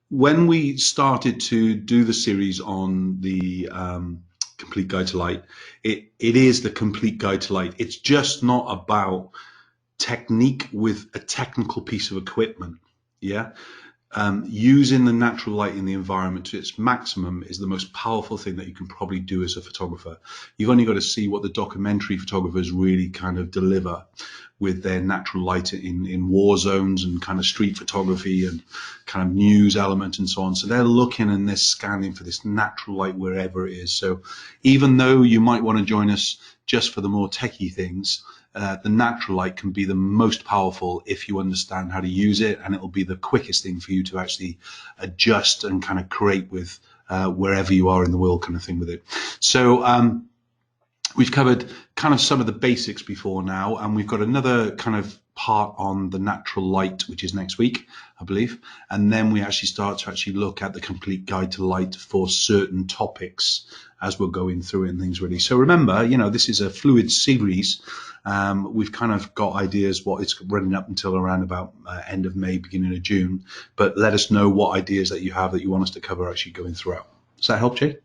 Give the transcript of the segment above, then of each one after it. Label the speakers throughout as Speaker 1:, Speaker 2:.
Speaker 1: when we started to do the series on the complete guide to light, it is the complete guide to light. It's just not about technique with a technical piece of equipment. Yeah. Using the natural light in the environment to its maximum is the most powerful thing that you can probably do as a photographer. You've only got to see what the documentary photographers really kind of deliver with their natural light in war zones and kind of street photography and kind of news element and so on. So they're looking and they're scanning for this natural light wherever it is. So even though you might want to join us just for the more techie things, the natural light can be the most powerful if you understand how to use it, and it'll be the quickest thing for you to actually adjust and kind of create with wherever you are in the world kind of thing with it. So we've covered kind of some of the basics before now, and we've got another kind of part on the natural light, which is next week, I believe. And then we actually start to actually look at the complete guide to light for certain topics as we're going through it and things really. So remember, you know, this is a fluid series. We've kind of got ideas what it's running up until around about end of May, beginning of June. But let us know what ideas that you have that you want us to cover actually going throughout. Does that help, Jay?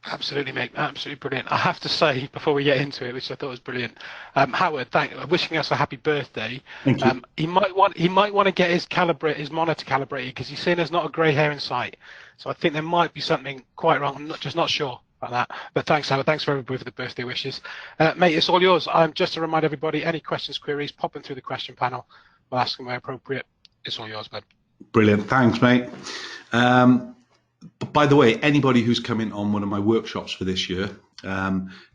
Speaker 2: Absolutely, mate. Absolutely brilliant. I have to say, before we get into it, which I thought was brilliant, Howard, wishing us a happy birthday.
Speaker 1: Thank you.
Speaker 2: He might want to get his monitor calibrated because he's saying there's not a grey hair in sight. So I think there might be something quite wrong. I'm not sure about that. But thanks, Howard. Thanks for everybody for the birthday wishes, mate. It's all yours. Just to remind everybody, any questions, queries, pop them through the question panel. We'll ask them where appropriate. It's all yours, bud.
Speaker 1: Brilliant. Thanks, mate. By the way, anybody who's coming on one of my workshops for this year,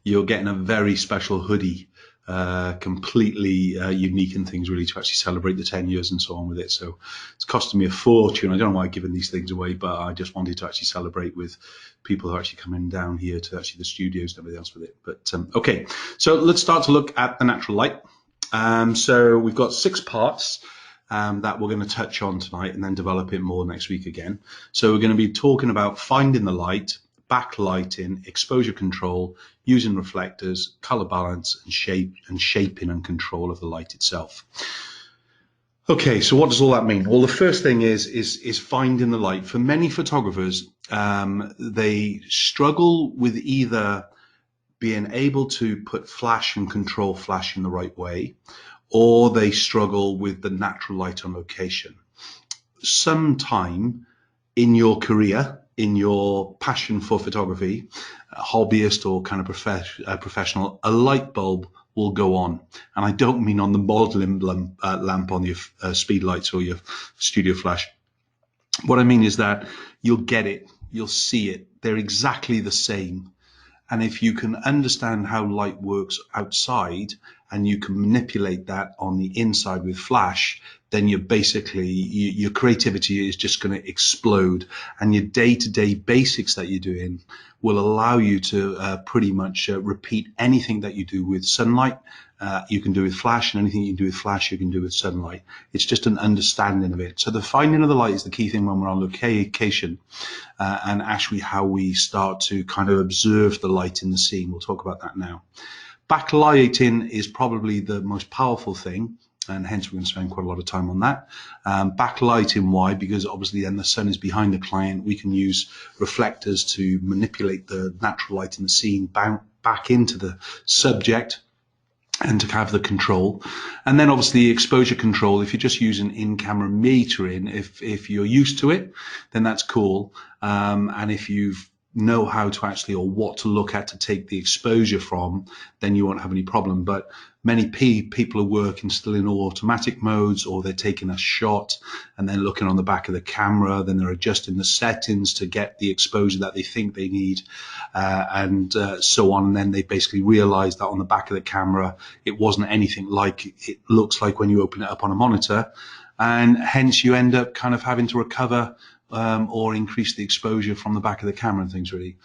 Speaker 1: you're getting a very special hoodie, completely unique and things really to actually celebrate the 10 years and so on with it. So it's costing me a fortune. I don't know why I'm giving these things away, but I just wanted to actually celebrate with people who are actually coming down here to actually the studios and everything else with it. But okay, so let's start to look at the natural light. So we've got 6 parts. That we're going to touch on tonight and then develop it more next week again. So we're going to be talking about finding the light, backlighting, exposure control, using reflectors, color balance, and shaping and control of the light itself. Okay, so what does all that mean? Well, the first thing is finding the light. For many photographers, they struggle with either being able to put flash and control flash in the right way, or they struggle with the natural light on location. Sometime in your career, in your passion for photography, hobbyist or kind of professional, a light bulb will go on. And I don't mean on the modeling lamp on your speed lights or your studio flash. What I mean is that you'll get it, you'll see it. They're exactly the same. And if you can understand how light works outside and you can manipulate that on the inside with flash, then you're basically, your creativity is just going to explode, and your day-to-day basics that you're doing will allow you to pretty much repeat anything that you do with sunlight. You can do with flash, and anything you can do with flash, you can do with sunlight. It's just an understanding of it. So the finding of the light is the key thing when we're on location, and actually how we start to kind of observe the light in the scene. We'll talk about that now. Backlighting is probably the most powerful thing, and hence we're going to spend quite a lot of time on that. Backlighting, why? Because obviously then the sun is behind the client. We can use reflectors to manipulate the natural light in the scene back into the subject and to have the control. And then obviously exposure control, if you're just using in-camera metering, if you're used to it, then that's cool. And if you know how to actually, or what to look at to take the exposure from, then you won't have any problem. But many people are working still in all automatic modes, or they're taking a shot and then looking on the back of the camera, then they're adjusting the settings to get the exposure that they think they need, and so on. And then they basically realize that on the back of the camera, it wasn't anything like it looks like when you open it up on a monitor. And hence you end up kind of having to recover or increase the exposure from the back of the camera and things really.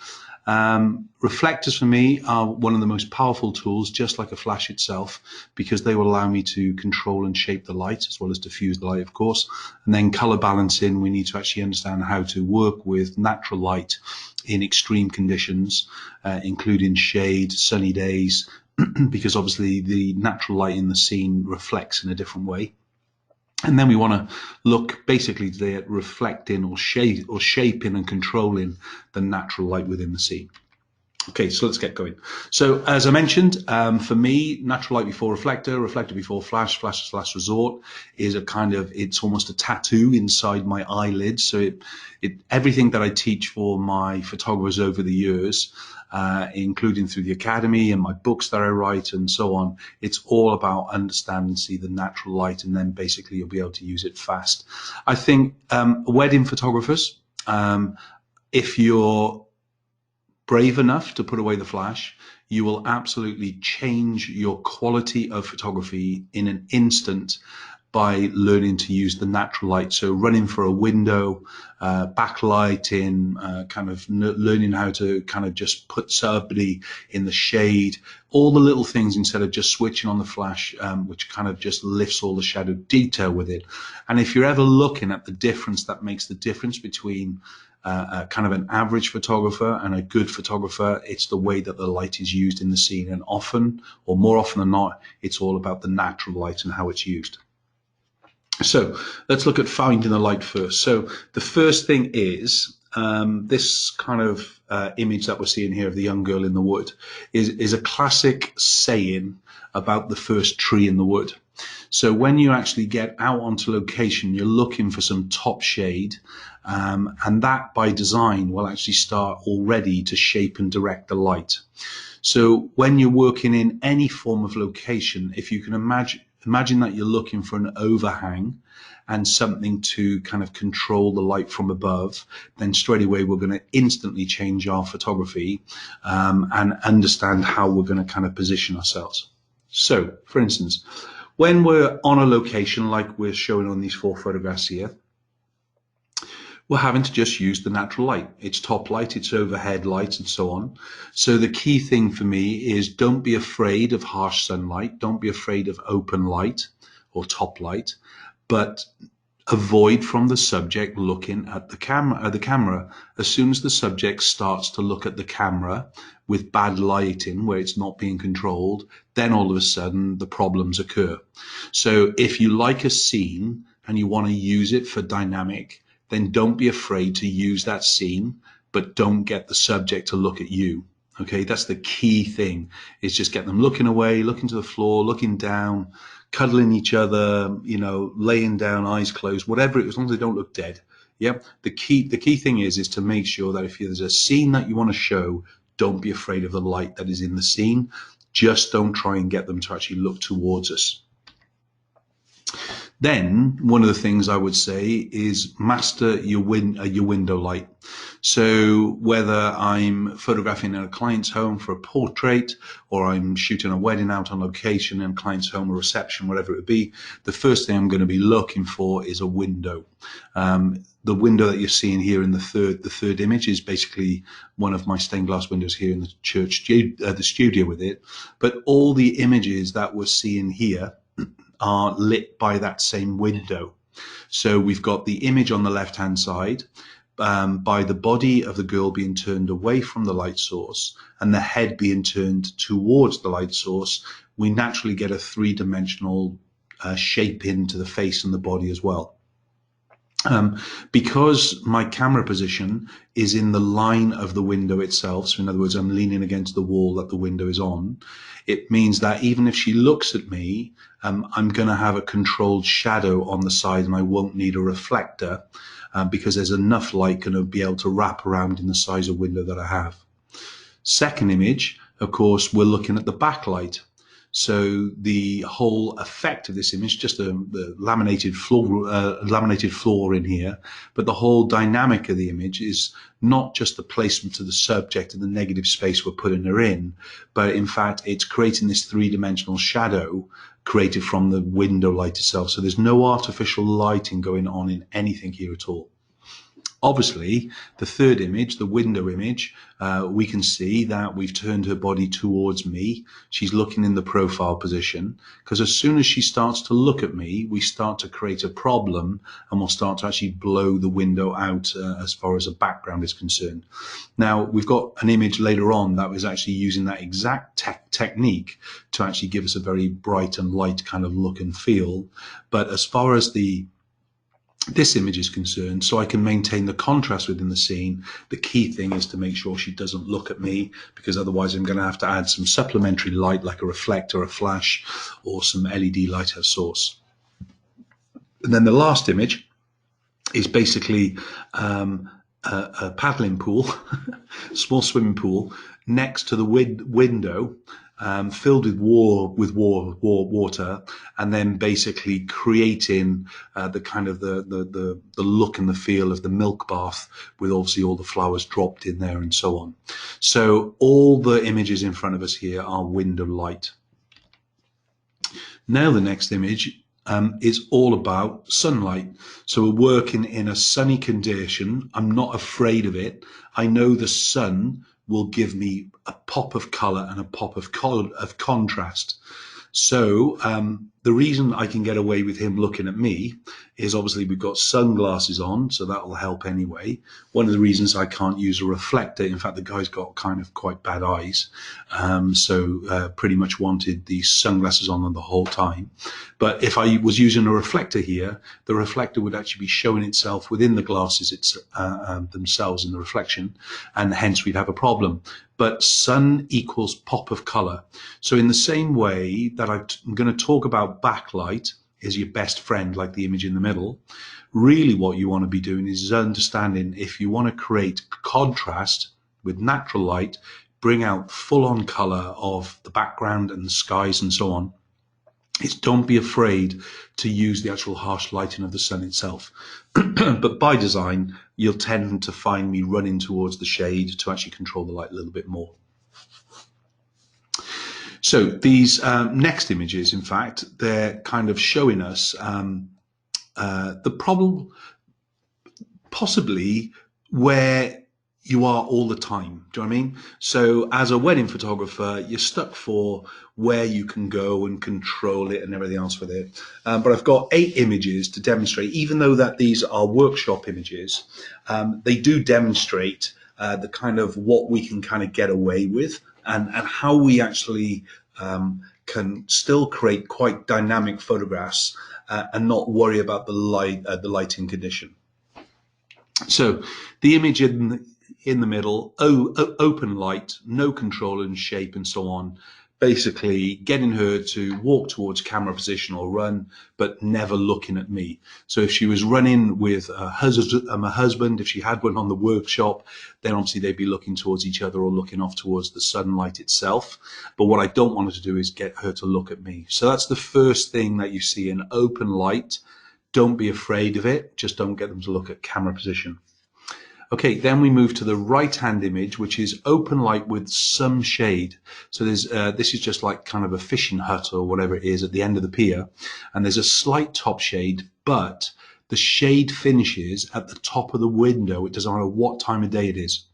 Speaker 1: Reflectors for me are one of the most powerful tools, just like a flash itself, because they will allow me to control and shape the light as well as diffuse the light, of course. And then color balancing, we need to actually understand how to work with natural light in extreme conditions, including shade, sunny days, because obviously the natural light in the scene reflects in a different way. And then we want to look basically today at reflecting or shaping and controlling the natural light within the scene. Okay, so let's get going. So as I mentioned, for me, natural light before reflector, reflector before flash, flash / resort is a kind of, it's almost a tattoo inside my eyelids. So everything that I teach for my photographers over the years, including through the academy and my books that I write and so on, it's all about understanding, see the natural light, and then basically you'll be able to use it fast. I think wedding photographers, if you're brave enough to put away the flash, you will absolutely change your quality of photography in an instant by learning to use the natural light. So running for a window, backlighting, kind of learning how to kind of just put somebody in the shade, all the little things instead of just switching on the flash, which kind of just lifts all the shadow detail with it. And if you're ever looking at the difference that makes the difference between kind of an average photographer and a good photographer, it's the way that the light is used in the scene. And often, or more often than not, it's all about the natural light and how it's used. So let's look at finding the light first. So the first thing is this kind of image that we're seeing here of the young girl in the wood is a classic saying about the first tree in the wood. So when you actually get out onto location, you're looking for some top shade, and that by design will actually start already to shape and direct the light. So when you're working in any form of location, if you can imagine that you're looking for an overhang and something to kind of control the light from above, then straight away we're going to instantly change our photography and understand how we're going to kind of position ourselves. So, for instance, when we're on a location like we're showing on these 4 photographs here, we're having to just use the natural light. It's top light, it's overhead light, and so on. So the key thing for me is don't be afraid of harsh sunlight. Don't be afraid of open light or top light, but avoid from the subject looking at the camera. As soon as the subject starts to look at the camera with bad lighting where it's not being controlled, then all of a sudden the problems occur. So if you like a scene and you want to use it for dynamic, then don't be afraid to use that scene, but don't get the subject to look at you. Okay, that's the key thing, is just get them looking away, looking to the floor, looking down, cuddling each other, you know, laying down, eyes closed, whatever, as long as they don't look dead. Yeah, the key thing is to make sure that if there's a scene that you want to show, don't be afraid of the light that is in the scene. Just don't try and get them to actually look towards us. Then one of the things I would say is master your window light. So whether I'm photographing in a client's home for a portrait, or I'm shooting a wedding out on location in a client's home, or reception, whatever it would be, the first thing I'm going to be looking for is a window. The window that you're seeing here in the third image is basically one of my stained glass windows here in the church, the studio with it. But all the images that we're seeing here are lit by that same window. So we've got the image on the left hand side by the body of the girl being turned away from the light source and the head being turned towards the light source. We naturally get a 3-dimensional shape into the face and the body as well. Because my camera position is in the line of the window itself, so in other words, I'm leaning against the wall that the window is on, it means that even if she looks at me, I'm going to have a controlled shadow on the side, and I won't need a reflector because there's enough light going to be able to wrap around in the size of window that I have. Second image, of course, we're looking at the backlight. So the whole effect of this image, just the laminated floor in here, but the whole dynamic of the image is not just the placement of the subject and the negative space we're putting her in, but in fact it's creating this 3-dimensional shadow created from the window light itself. So there's no artificial lighting going on in anything here at all. Obviously, the third image, the window image, we can see that we've turned her body towards me. She's looking in the profile position, because as soon as she starts to look at me, we start to create a problem, and we'll start to actually blow the window out as far as a background is concerned. Now, we've got an image later on that was actually using that exact technique to actually give us a very bright and light kind of look and feel. But as far as this image is concerned, so I can maintain the contrast within the scene, the key thing is to make sure she doesn't look at me, because otherwise I'm going to have to add some supplementary light like a reflector, a flash, or some LED lighthouse source. And then the last image is basically a paddling pool, small swimming pool next to the window, filled with water, and then basically creating the kind of the look and the feel of the milk bath, with obviously all the flowers dropped in there and so on. So all the images in front of us here are window light. Now the next image is all about sunlight. So we're working in a sunny condition. I'm not afraid of it. I know the sun will give me a pop of color and a pop of contrast. So the reason I can get away with him looking at me is obviously we've got sunglasses on, so that will help anyway. One of the reasons I can't use a reflector, in fact, the guy's got kind of quite bad eyes, so pretty much wanted these sunglasses on the whole time. But if I was using a reflector here, the reflector would actually be showing itself within the glasses themselves in the reflection, and hence we'd have a problem. But sun equals pop of color. So in the same way that I'm going to talk about backlight is your best friend, like the image in the middle, really what you want to be doing is understanding if you want to create contrast with natural light, bring out full-on color of the background and the skies and so on, is don't be afraid to use the actual harsh lighting of the sun itself. But by design, you'll tend to find me running towards the shade to actually control the light a little bit more. So these next images, in fact, they're kind of showing us the problem possibly where you are all the time. Do you know what I mean? So as a wedding photographer, you're stuck for where you can go and control it and everything else with it. But I've got 8 images to demonstrate, even though that these are workshop images, they do demonstrate the kind of what we can kind of get away with, and how we actually can still create quite dynamic photographs and not worry about the lighting condition. So the image in the middle, open light, no control and shape and so on, basically getting her to walk towards camera position or run, but never looking at me. So if she was running with her husband, if she had one on the workshop, then obviously they'd be looking towards each other or looking off towards the sunlight itself. But what I don't want her to do is get her to look at me. So that's the first thing that you see, in open light. Don't be afraid of it, just don't get them to look at camera position. Okay, then we move to the right-hand image, which is open light with some shade. So there's this is just like kind of a fishing hut or whatever it is at the end of the pier, and there's a slight top shade, but the shade finishes at the top of the window. It doesn't matter what time of day it is.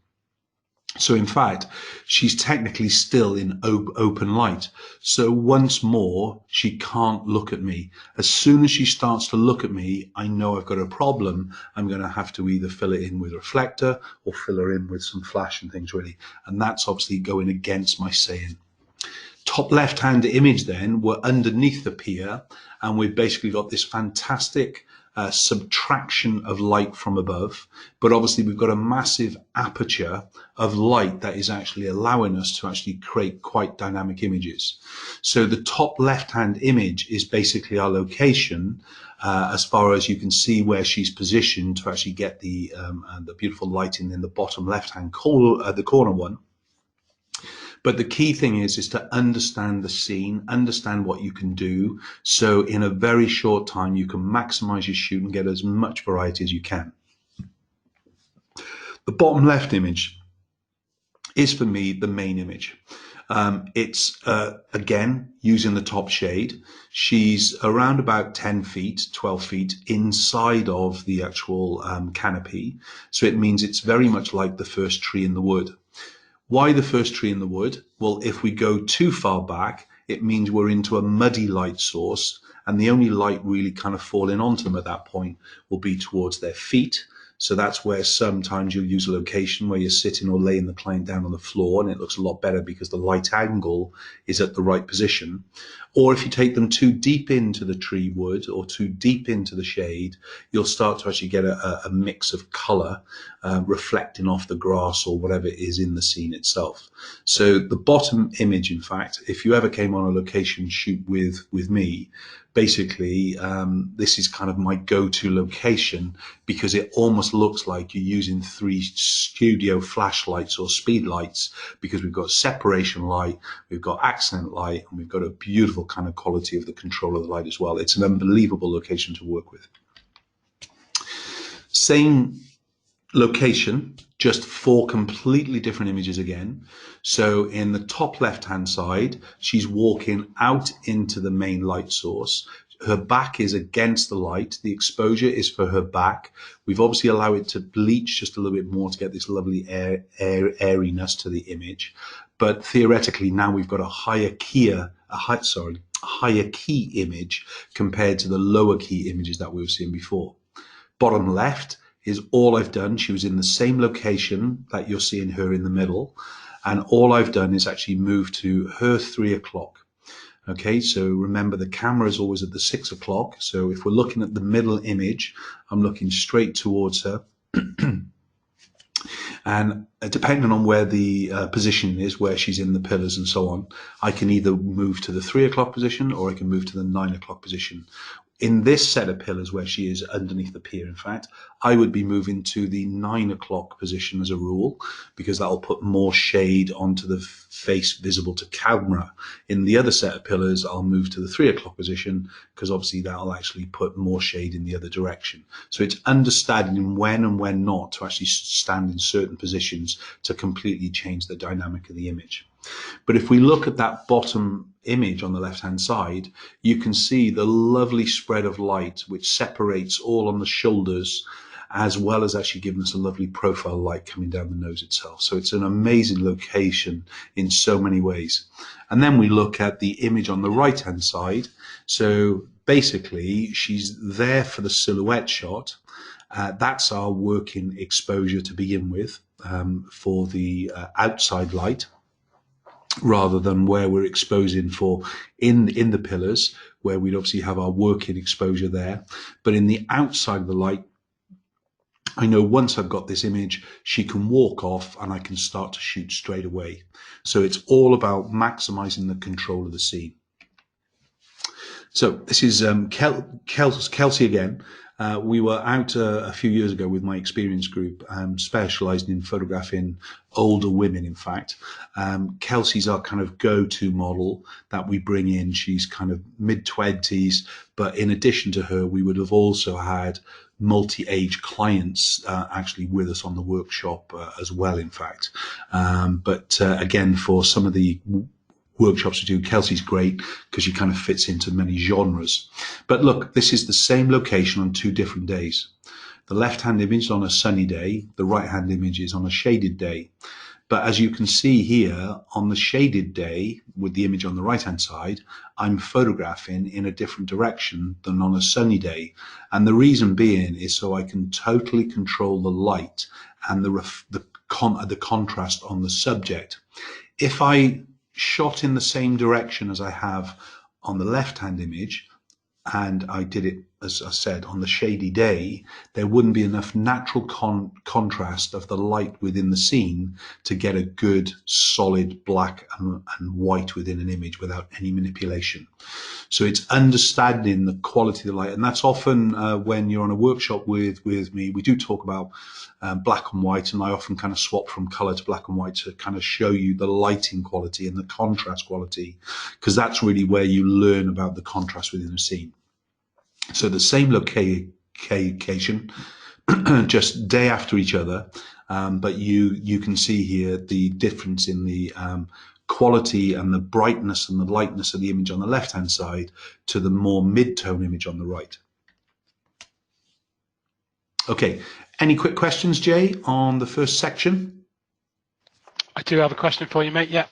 Speaker 1: So in fact, she's technically still in open light. So once more, she can't look at me. As soon as she starts to look at me, I know I've got a problem. I'm going to have to either fill it in with a reflector or fill her in with some flash and things really. And that's obviously going against my saying. Top left-hand image then, we're underneath the pier, and we've basically got this fantastic subtraction of light from above, but obviously we've got a massive aperture of light that is actually allowing us to actually create quite dynamic images. So the top left-hand image is basically our location, as far as you can see where she's positioned to actually get the beautiful lighting in the bottom left-hand corner, the corner one. But the key thing is to understand the scene, understand what you can do. So in a very short time, you can maximize your shoot and get as much variety as you can. The bottom left image is for me the main image. It's again using the top shade. She's around about 10 feet, 12 feet inside of the actual canopy. So it means it's very much like the first tree in the wood. Why the first tree in the wood? Well, if we go too far back, it means we're into a muddy light source, and the only light really kind of falling onto them at that point will be towards their feet. So that's where sometimes you'll use a location where you're sitting or laying the client down on the floor, and it looks a lot better because the light angle is at the right position. Or if you take them too deep into the tree wood or too deep into the shade, you'll start to actually get a mix of color reflecting off the grass or whatever it is in the scene itself. So the bottom image, in fact, if you ever came on a location shoot with me, basically this is kind of my go-to location because it almost looks like you're using 3 studio flashlights or speed lights, because we've got separation light, we've got accent light, and we've got a beautiful kind of quality of the control of the light as well. It's an unbelievable location to work with. Same location, just 4 completely different images again. So in the top left hand side, she's walking out into the main light source. Her back is against the light. The exposure is for her back. We've obviously allowed it to bleach just a little bit more to get this lovely airiness to the image. But theoretically, now we've got a higher key image compared to the lower key images that we were seeing before. Bottom left is all I've done. She was in the same location that you're seeing her in the middle. And all I've done is actually move to her 3 o'clock. Okay, so remember the camera is always at the 6 o'clock. So if we're looking at the middle image, I'm looking straight towards her. And depending on where the position is, where she's in the pillars and so on, I can either move to the 3 o'clock position or I can move to the 9 o'clock position. In this set of pillars where she is underneath the pier, in fact, I would be moving to the 9 o'clock position as a rule, because that'll put more shade onto the face visible to camera. In the other set of pillars, I'll move to the 3 o'clock position, because obviously that'll actually put more shade in the other direction. So it's understanding when and when not to actually stand in certain positions to completely change the dynamic of the image. But if we look at that bottom image on the left-hand side, you can see the lovely spread of light which separates all on the shoulders, as well as actually giving us a lovely profile light coming down the nose itself. So it's an amazing location in so many ways. And then we look at the image on the right-hand side. So basically, she's there for the silhouette shot. That's our working exposure to begin with for the outside light, rather than where we're exposing for in the pillars, where we'd obviously have our working exposure there. But in the outside of the light, I know once I've got this image, she can walk off and I can start to shoot straight away. So it's all about maximizing the control of the scene. So this is Kelsey again. We were out a few years ago with my experience group, specializing in photographing older women, in fact. Kelsey's our kind of go-to model that we bring in. She's kind of mid-20s, but in addition to her, we would have also had multi-age clients actually with us on the workshop as well, in fact. But again, for some of the workshops to do, Kelsey's great because she kind of fits into many genres. But look, this is the same location on 2 different days. The left-hand image is on a sunny day, the right-hand image is on a shaded day. But as you can see here, on the shaded day, with the image on the right-hand side, I'm photographing in a different direction than on a sunny day. And the reason being is so I can totally control the light and the contrast on the subject. If I shot in the same direction as I have on the left-hand image, and I did it, as I said, on the shady day, there wouldn't be enough natural contrast of the light within the scene to get a good solid black and white within an image without any manipulation. So it's understanding the quality of the light. And that's often when you're on a workshop with me, we do talk about black and white, and I often kind of swap from color to black and white to kind of show you the lighting quality and the contrast quality, because that's really where you learn about the contrast within a scene. So the same location, just day after each other, but you can see here the difference in the quality and the brightness and the lightness of the image on the left-hand side to the more mid-tone image on the right. Okay, any quick questions, Jay, on the first section?
Speaker 2: I do have a question for you, mate. Yeah.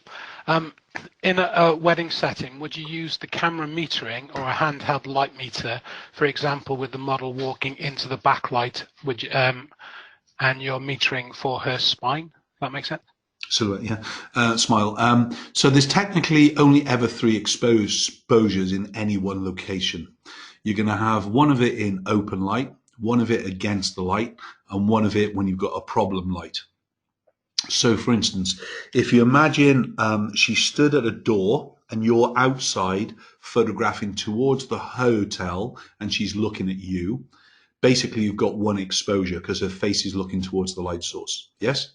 Speaker 2: In a wedding setting, would you use the camera metering or a handheld light meter, for example, with the model walking into the backlight, would you, and you're metering for her spine? Does that make sense?
Speaker 1: Silhouette, yeah. Smile. So there's technically only ever 3 exposures in any one location. You're going to have one of it in open light, one of it against the light, and one of it when you've got a problem light. So, for instance, if you imagine she stood at a door and you're outside photographing towards the hotel and she's looking at you, basically you've got one exposure because her face is looking towards the light source. Yes?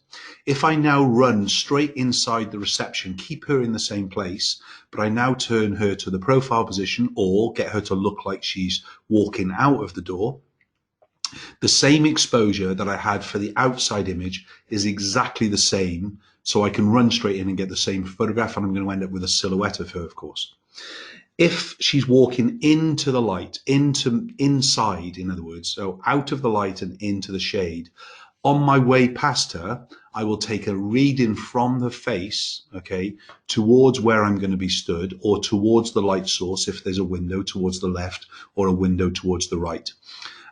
Speaker 1: If I now run straight inside the reception, keep her in the same place, but I now turn her to the profile position or get her to look like she's walking out of the door, the same exposure that I had for the outside image is exactly the same. So I can run straight in and get the same photograph, and I'm going to end up with a silhouette of her, of course. If she's walking into the light, inside, in other words, so out of the light and into the shade, on my way past her, I will take a reading from the face, okay, towards where I'm going to be stood, or towards the light source if there's a window towards the left or a window towards the right.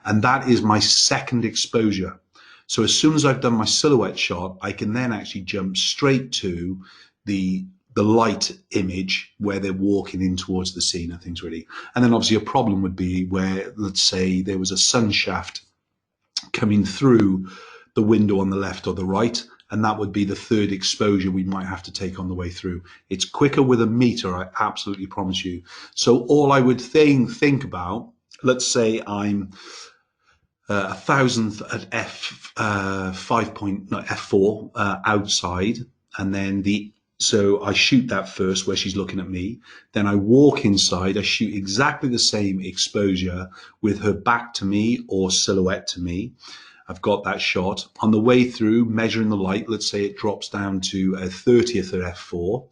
Speaker 1: And that is my second exposure. So as soon as I've done my silhouette shot, I can then actually jump straight to the light image where they're walking in towards the scene and things really. And then obviously a problem would be where, let's say, there was a sun shaft coming through the window on the left or the right, and that would be the third exposure we might have to take on the way through. It's quicker with a meter, I absolutely promise you. So all I would think about, let's say I'm a thousandth at f4 outside, and then so I shoot that first where she's looking at me. Then I walk inside. I shoot exactly the same exposure with her back to me or silhouette to me. I've got that shot. On the way through, measuring the light, let's say it drops down to a 30th at f4.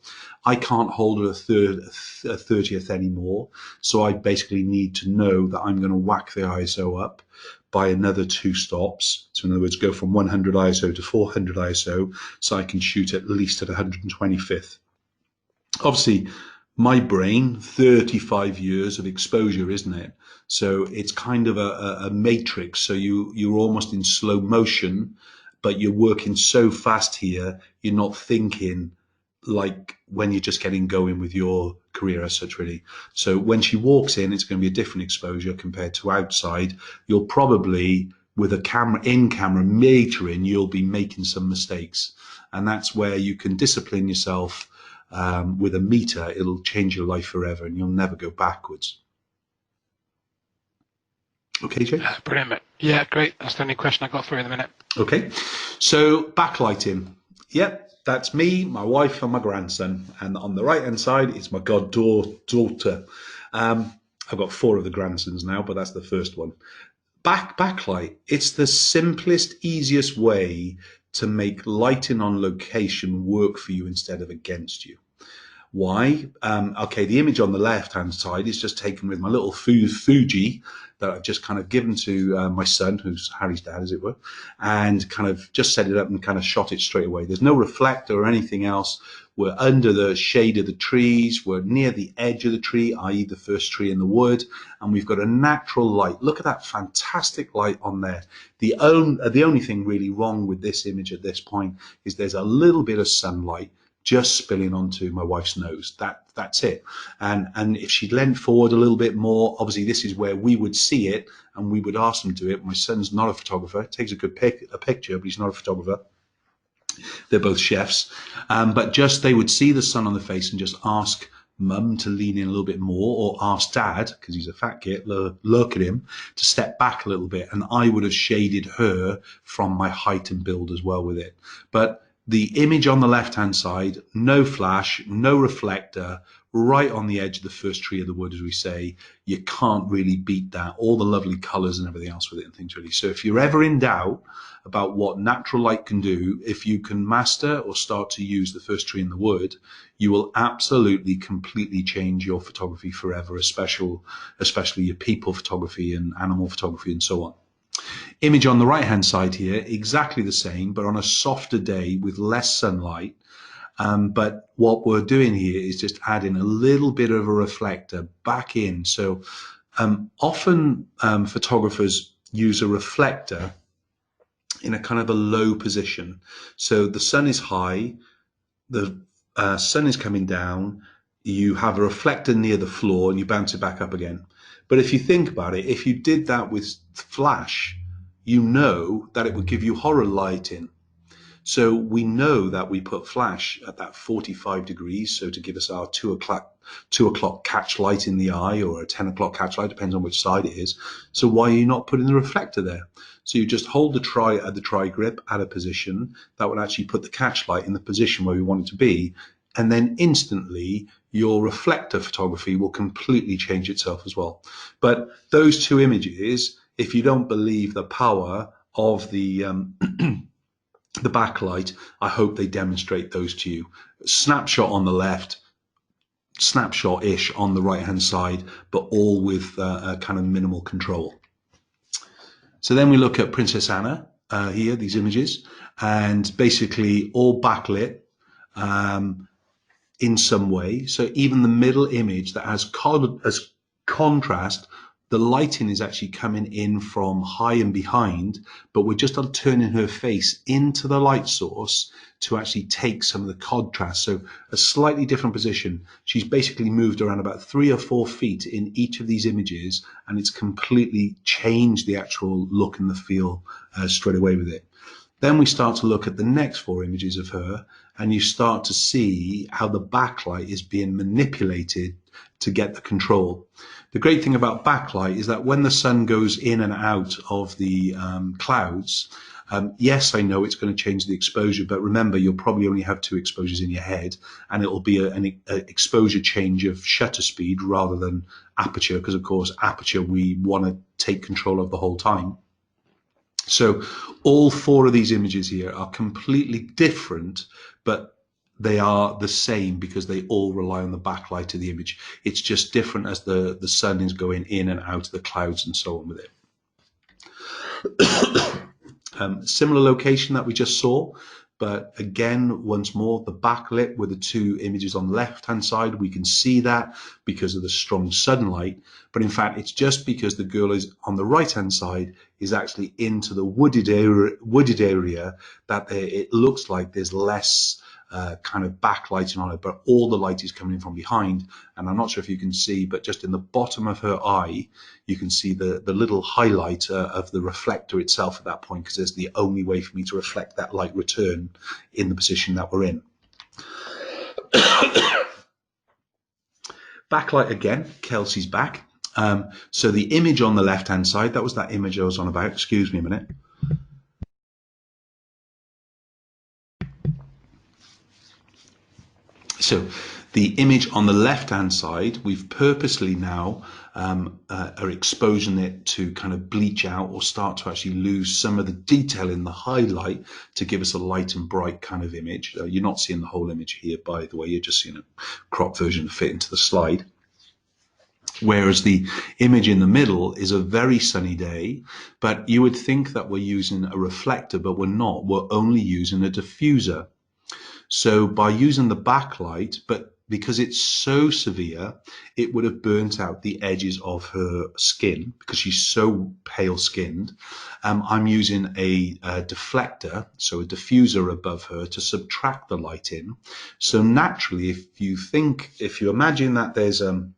Speaker 1: I can't hold her a 30th anymore. So I basically need to know that I'm going to whack the ISO up by another 2 stops. So in other words, go from 100 ISO to 400 ISO, so I can shoot at least at 125th. Obviously, my brain, 35 years of exposure, isn't it? So it's kind of a matrix. So you're almost in slow motion, but you're working so fast here, you're not thinking like when you're just getting going with your career as such, really. So when she walks in, it's going to be a different exposure compared to outside. You'll probably, with a in-camera metering, you'll be making some mistakes. And that's where you can discipline yourself with a meter. It'll change your life forever and you'll never go backwards. Okay, Jay?
Speaker 2: Brilliant. Yeah, great. That's the only question I got for you in a minute.
Speaker 1: Okay. So backlighting. Yep. That's me, my wife, and my grandson. And on the right-hand side is my goddaughter. I've got 4 of the grandsons now, but that's the first one. Backlight. It's the simplest, easiest way to make lighting on location work for you instead of against you. Why? Okay, the image on the left-hand side is just taken with my little Fuji that I've just kind of given to my son, who's Harry's dad, as it were, and kind of just set it up and kind of shot it straight away. There's no reflector or anything else. We're under the shade of the trees. We're near the edge of the tree, i.e. the first tree in the wood, and we've got a natural light. Look at that fantastic light on there. The only thing really wrong with this image at this point is there's a little bit of sunlight just spilling onto my wife's nose. That's it. And if she leant forward a little bit more, obviously this is where we would see it and we would ask them to do it. My son's not a photographer, takes a good picture, but he's not a photographer. They're both chefs. But just they would see the sun on the face and just ask mum to lean in a little bit more, or ask dad, because he's a fat kid, look at him, to step back a little bit. And I would have shaded her from my height and build as well with it. But the image on the left-hand side, no flash, no reflector, right on the edge of the first tree of the wood, as we say. You can't really beat that. All the lovely colours and everything else with it and things really. So if you're ever in doubt about what natural light can do, if you can master or start to use the first tree in the wood, you will absolutely completely change your photography forever, especially your people photography and animal photography and so on. Image on the right hand side here, exactly the same, but on a softer day with less sunlight. But what we're doing here is just adding a little bit of a reflector back in. So often photographers use a reflector in a kind of a low position. So the sun is high, the sun is coming down, you have a reflector near the floor and you bounce it back up again. But if you think about it, if you did that with flash, you know that it would give you horror lighting. So we know that we put flash at that 45 degrees, so to give us our 2 o'clock catch light in the eye, or a 10 o'clock catch light, depends on which side it is. So why are you not putting the reflector there? So you just hold the tri grip at a position that would actually put the catch light in the position where we want it to be, and then instantly your reflector photography will completely change itself as well. But those two images, if you don't believe the power of the the backlight, I hope they demonstrate those to you. Snapshot on the left, snapshot-ish on the right-hand side, but all with a kind of minimal control. So then we look at Princess Anna here, these images, and basically all backlit in some way. So even the middle image that has contrast, the lighting is actually coming in from high and behind, but we're just turning her face into the light source to actually take some of the contrast. So a slightly different position. She's basically moved around about 3 or 4 feet in each of these images, and it's completely changed the actual look and the feel straight away with it. Then we start to look at the next 4 images of her, and you start to see how the backlight is being manipulated to get the control. The great thing about backlight is that when the sun goes in and out of the clouds, yes, I know it's going to change the exposure, but remember, you'll probably only have 2 exposures in your head, and it'll be an exposure change of shutter speed rather than aperture, because of course aperture we want to take control of the whole time. So all 4 of these images here are completely different, but they are the same because they all rely on the backlight of the image. It's just different as the sun is going in and out of the clouds and so on with it. Similar location that we just saw, but again, once more, the backlit with the 2 images on the left-hand side, we can see that because of the strong sunlight. But in fact, it's just because the girl is on the right-hand side is actually into the wooded area that it looks like there's less kind of backlighting on it, but all the light is coming in from behind. And I'm not sure if you can see, but just in the bottom of her eye, you can see the little highlight of the reflector itself at that point, because it's the only way for me to reflect that light return in the position that we're in. Backlight again, Kelsey's back. So the image on the left-hand side, that was that image I was on about. Excuse me a minute. So the image on the left-hand side, we've purposely now are exposing it to kind of bleach out or start to actually lose some of the detail in the highlight to give us a light and bright kind of image. You're not seeing the whole image here, by the way, you're just seeing a crop version to fit into the slide. Whereas the image in the middle is a very sunny day, but you would think that we're using a reflector, but we're not. We're only using a diffuser. So by using the backlight, but because it's so severe, it would have burnt out the edges of her skin because she's so pale skinned. I'm using a deflector, so a diffuser above her to subtract the light in. So naturally, if you imagine that there's a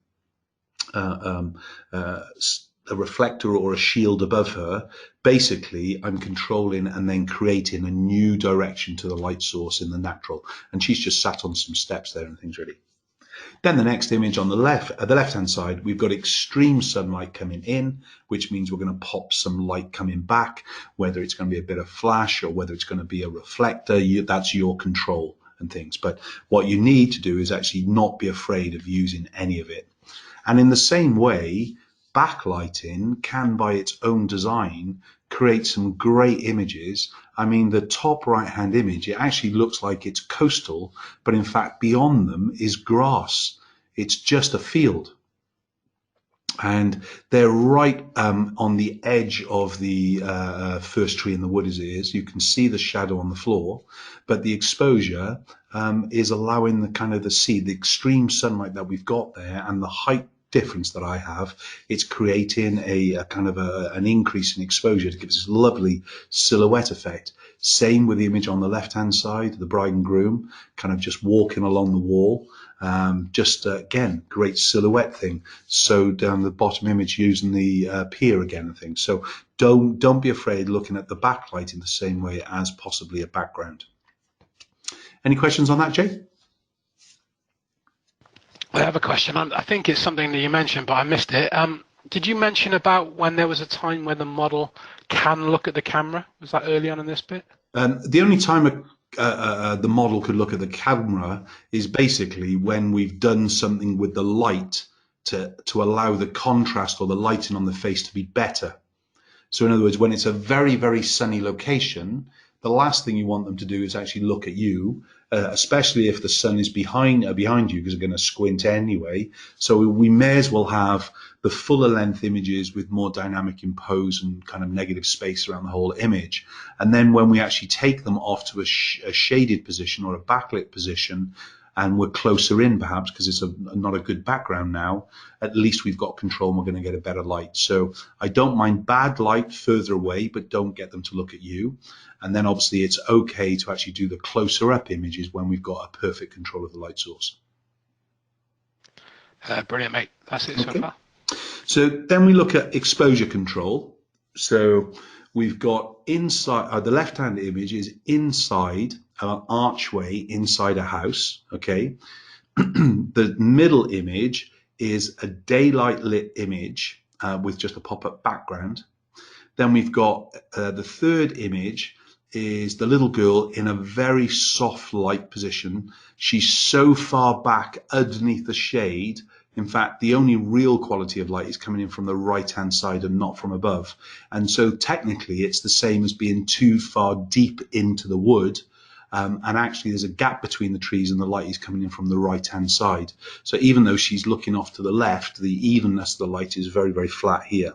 Speaker 1: reflector or a shield above her, basically I'm controlling and then creating a new direction to the light source in the natural, and she's just sat on some steps there and things really. Then the next image on the left-hand side, we've got extreme sunlight coming in, which means we're going to pop some light coming back, whether it's going to be a bit of flash or whether it's going to be a reflector. That's your control and things. But what you need to do is actually not be afraid of using any of it. And in the same way, backlighting can, by its own design, create some great images. I mean, the top right-hand image, it actually looks like it's coastal, but in fact, beyond them is grass. It's just a field. And they're right on the edge of the first tree in the wood as it is. You can see the shadow on the floor, but the exposure is allowing the extreme sunlight that we've got there and the height difference that I have. It's creating a kind of an increase in exposure to give us this lovely silhouette effect. Same with the image on the left-hand side, the bride and groom kind of just walking along the wall. Again, great silhouette thing. So down the bottom image using the pier again and things. So don't be afraid looking at the backlight in the same way as possibly a background. Any questions on that, Jay?
Speaker 2: I have a question. I think it's something that you mentioned, but I missed it. Did you mention about when there was a time when the model can look at the camera? Was that early on in this bit?
Speaker 1: The only time the model could look at the camera is basically when we've done something with the light to allow the contrast or the lighting on the face to be better. So in other words, when it's a very, very sunny location, the last thing you want them to do is actually look at you, especially if the sun is behind you, because they're going to squint anyway. So we may as well have the fuller length images with more dynamic impose and kind of negative space around the whole image. And then when we actually take them off to a shaded position or a backlit position, and we're closer in perhaps because it's not a good background now, at least we've got control and we're going to get a better light. So I don't mind bad light further away, but don't get them to look at you. And then obviously it's okay to actually do the closer up images when we've got a perfect control of the light source.
Speaker 2: Brilliant, mate. That's it so far.
Speaker 1: So then we look at exposure control. So we've got inside, the left-hand image is inside an archway inside a house, okay? The middle image is a daylight lit image with just a pop-up background. Then we've got the third image is the little girl in a very soft light position. She's so far back underneath the shade. In fact, the only real quality of light is coming in from the right-hand side and not from above. And so technically it's the same as being too far deep into the wood. And actually there's a gap between the trees and the light is coming in from the right-hand side. So even though she's looking off to the left, the evenness of the light is very, very flat here.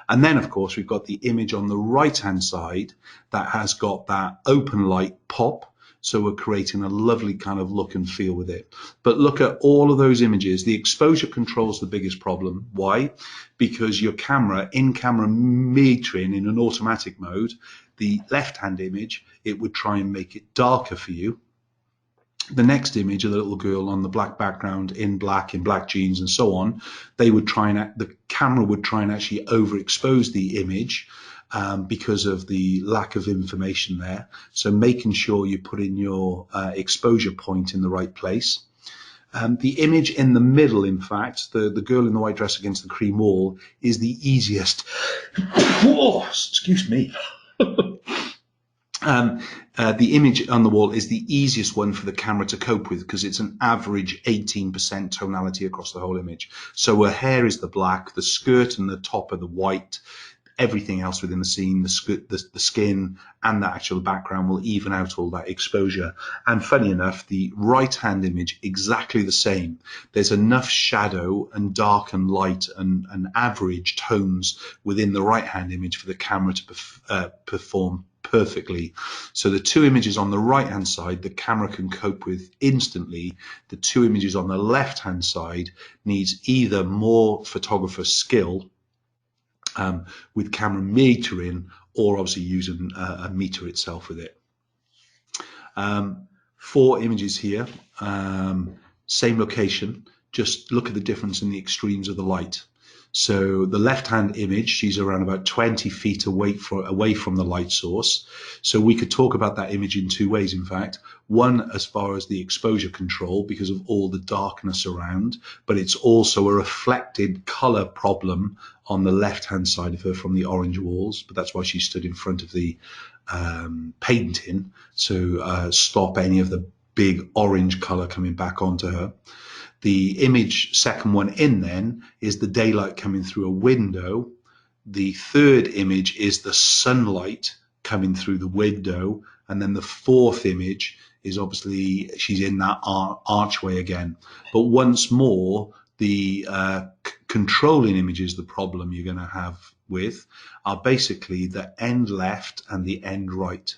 Speaker 1: And then, of course, we've got the image on the right-hand side that has got that open light pop. So we're creating a lovely kind of look and feel with it. But look at all of those images. The exposure control is the biggest problem. Why? Because your camera, in-camera metering in an automatic mode, the left-hand image, it would try and make it darker for you. The next image of the little girl on the black background in black jeans and so on, the camera would try and actually overexpose the image because of the lack of information there. So making sure you put in your exposure point in the right place. The image in the middle, in fact, the girl in the white dress against the cream wall is the easiest. Oh, excuse me. The image on the wall is the easiest one for the camera to cope with because it's an average 18% tonality across the whole image. So her hair is the black, the skirt and the top are the white, everything else within the scene, the skin and the actual background will even out all that exposure. And funny enough, the right-hand image, exactly the same. There's enough shadow and dark and light and average tones within the right-hand image for the camera to perform perfectly. So the two images on the right hand side the camera can cope with instantly. The two images on the left hand side needs either more photographer skill with camera metering or obviously using a meter itself with it. 4 images here, same location, just look at the difference in the extremes of the light. So the left-hand image, she's around about 20 feet away from the light source. So we could talk about that image in 2 ways, in fact. One, as far as the exposure control, because of all the darkness around, but it's also a reflected color problem on the left-hand side of her from the orange walls. But that's why she stood in front of the painting to stop any of the big orange color coming back onto her. The image, second one in then, is the daylight coming through a window. The third image is the sunlight coming through the window. And then the fourth image is obviously she's in that archway again. But once more, the controlling images, the problem you're going to have with, are basically the end left and the end right.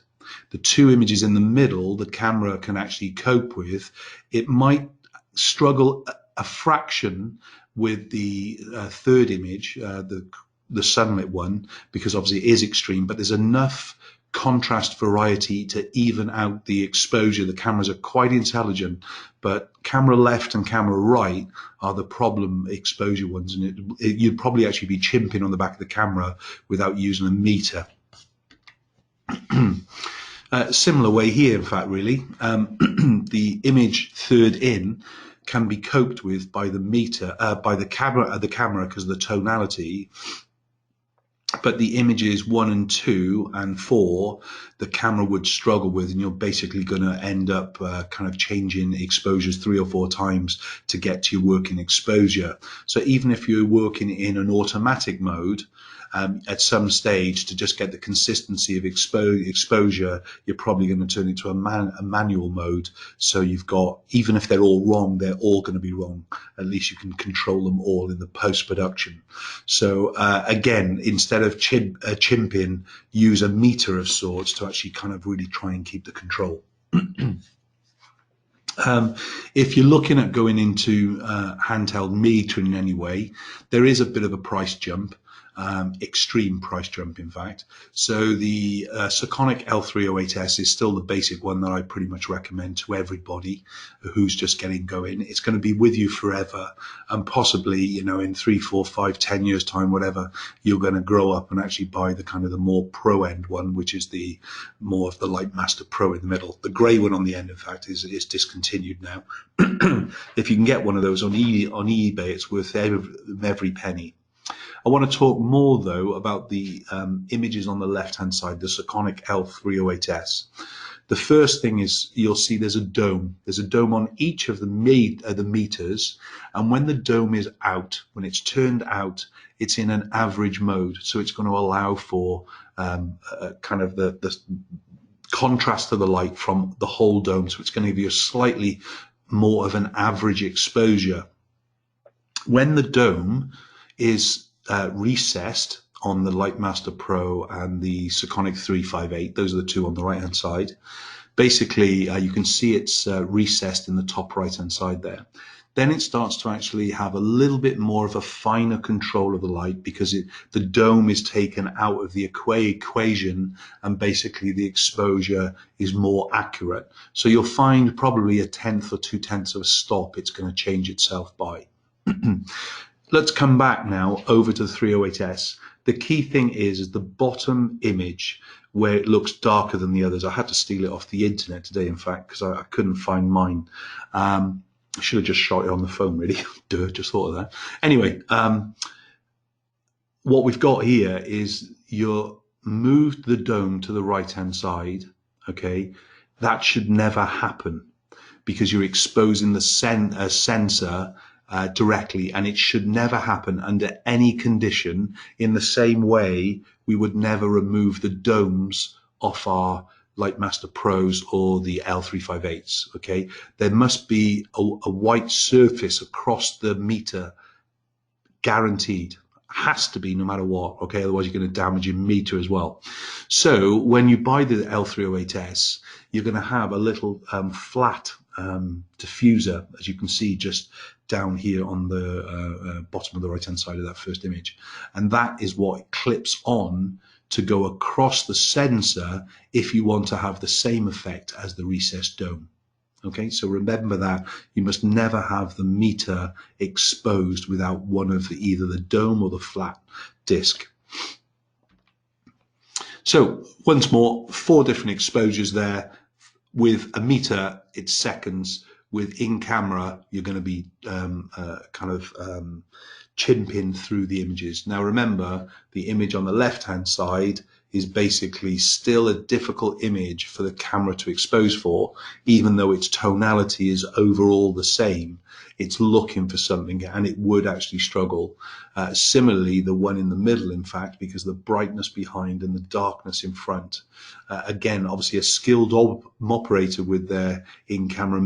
Speaker 1: The two images in the middle, the camera can actually cope with. It might struggle a fraction with the third image, the sunlit one, because obviously it is extreme, but there's enough contrast variety to even out the exposure. The cameras are quite intelligent, but camera left and camera right are the problem exposure ones, and you'd probably actually be chimping on the back of the camera without using a meter. Similar way here, in fact, really. The image third in can be coped with by the meter, by the camera because of the tonality. But the images 1 and 2 and 4, the camera would struggle with, and you're basically going to end up kind of changing exposures 3 or 4 times to get to your working exposure. So even if you're working in an automatic mode, at some stage, to just get the consistency of exposure, you're probably going to turn it to a manual mode. So you've got, even if they're all wrong, they're all going to be wrong. At least you can control them all in the post-production. So again, instead of chimping, use a meter of sorts to actually kind of really try and keep the control. If you're looking at going into handheld metering in any way, there is a bit of a price jump. Extreme price jump, in fact. So the Sekonic L308S is still the basic one that I pretty much recommend to everybody who's just getting going. It's going to be with you forever, and possibly, you know, in 3, 4, 5, 10 years time, whatever, you're going to grow up and actually buy the kind of the more pro end one, which is the more of the Lightmaster Pro in the middle. The grey one on the end, in fact, is discontinued now. If you can get one of those on eBay, it's worth every penny. I want to talk more, though, about the images on the left-hand side, the Sekonic L308S. The first thing is you'll see there's a dome. There's a dome on each of the meters, and when the dome is out, when it's turned out, it's in an average mode. So it's going to allow for kind of the contrast of the light from the whole dome. So it's going to give you a slightly more of an average exposure. When the dome is recessed on the Lightmaster Pro and the Sekonic 358, those are the two on the right hand side. Basically, you can see it's recessed in the top right hand side there. Then it starts to actually have a little bit more of a finer control of the light, because the dome is taken out of the equation, and basically the exposure is more accurate. So you'll find probably 1/10 or 2/10 of a stop it's going to change itself by. Let's come back now over to the 308S. The key thing is the bottom image where it looks darker than the others. I had to steal it off the internet today, in fact, because I couldn't find mine. I should have just shot it on the phone, really. Duh, just thought of that. Anyway, what we've got here is you're moved the dome to the right-hand side, okay? That should never happen, because you're exposing the sensor directly, and it should never happen under any condition. In the same way, we would never remove the domes off our Lightmaster Pros or the L358s, okay? There must be a white surface across the meter, guaranteed. Has to be, no matter what, okay? Otherwise you're going to damage your meter as well. So when you buy the L308S, you're going to have a little flat diffuser, as you can see just down here on the bottom of the right hand side of that first image, and that is what clips on to go across the sensor if you want to have the same effect as the recessed dome. Okay, so remember that you must never have the meter exposed without one of either the dome or the flat disc. So once more, 4 different exposures there. With a meter, it's seconds. With in camera, you're going to be chimping through the images. Now remember, the image on the left hand side is basically still a difficult image for the camera to expose for, even though its tonality is overall the same. It's looking for something, and it would actually struggle. Similarly, the one in the middle, in fact, because the brightness behind and the darkness in front. Again, obviously a skilled operator with their in-camera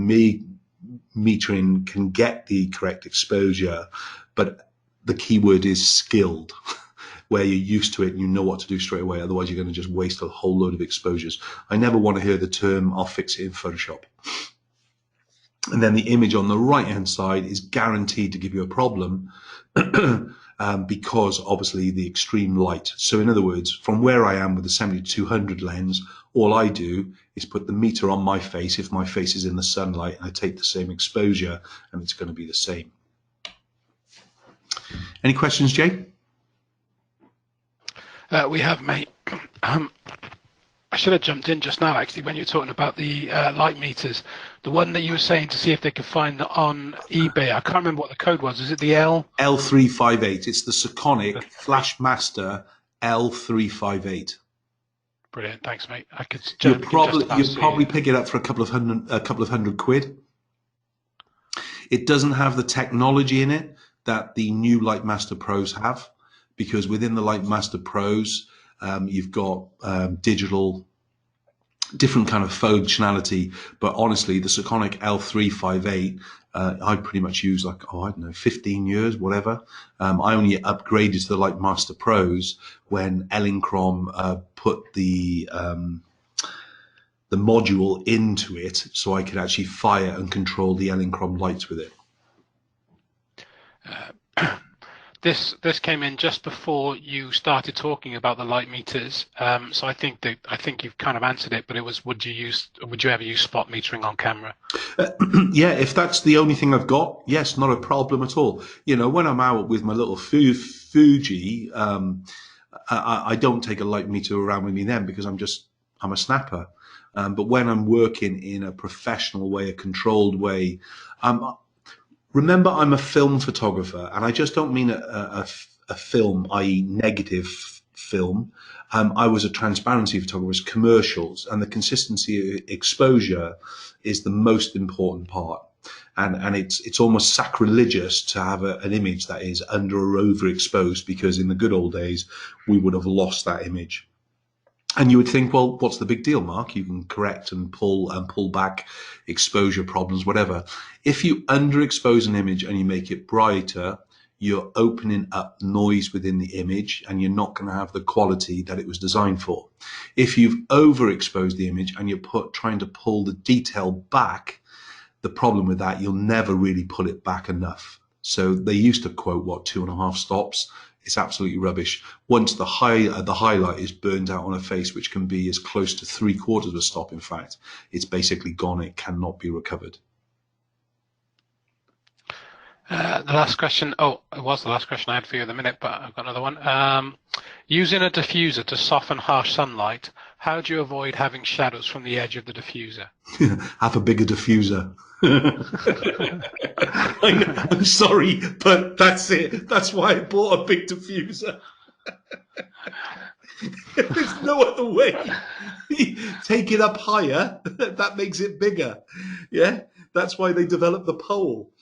Speaker 1: metering can get the correct exposure, but the key word is skilled, where you're used to it and you know what to do straight away. Otherwise, you're going to just waste a whole load of exposures. I never want to hear the term, I'll fix it in Photoshop. And then the image on the right-hand side is guaranteed to give you a problem because obviously the extreme light. So in other words, from where I am with the 70-200 lens, all I do is put the meter on my face if my face is in the sunlight, and I take the same exposure, and it's going to be the same. Any questions, Jay?
Speaker 2: We have, mate. I should have jumped in just now, actually, when you were talking about the light meters. The one that you were saying to see if they could find on eBay. I can't remember what the code was. Is it the
Speaker 1: L358. It's the Sekonic Flashmaster L358.
Speaker 2: Brilliant, thanks, mate. I could
Speaker 1: you'd probably pick it up for a couple of hundred quid. It doesn't have the technology in it that the new Lightmaster Pros have, because within the Lightmaster Pros, you've got digital, different kind of functionality. But honestly, the Sekonic L358, I pretty much use I don't know, 15 years, whatever. I only upgraded to the Lightmaster Pros when Elinchrom put the module into it, so I could actually fire and control the Elinchrom lights with it.
Speaker 2: This came in just before you started talking about the light meters, so I think you've kind of answered it. But it was, would you ever use spot metering on camera?
Speaker 1: Yeah, if that's the only thing I've got, yes, not a problem at all. You know, when I'm out with my little Fuji, I don't take a light meter around with me then, because I'm a snapper. But when I'm working in a professional way, a controlled way, remember, I'm a film photographer, and I just don't mean a film, i.e. negative film. I was a transparency photographer, commercials, and the consistency of exposure is the most important part. And it's almost sacrilegious to have an image that is under or overexposed, because in the good old days, we would have lost that image. And you would think, well, what's the big deal, Mark? You can correct and pull back exposure problems, whatever. If you underexpose an image and you make it brighter, you're opening up noise within the image, and you're not going to have the quality that it was designed for. If you've overexposed the image and you're trying to pull the detail back, the problem with that, you'll never really pull it back enough. So they used to quote, 2.5 stops. It's absolutely rubbish. Once the highlight is burned out on a face, which can be as close to 3/4 of a stop, in fact, it's basically gone. It cannot be recovered.
Speaker 2: The last question. Oh, it was the last question I had for you in a minute, but I've got another one. Using a diffuser to soften harsh sunlight, how do you avoid having shadows from the edge of the diffuser?
Speaker 1: Have a bigger diffuser. I'm sorry, but that's it. That's why I bought a big diffuser. There's no other way. Take it up higher, that makes it bigger. Yeah, that's why they developed the pole.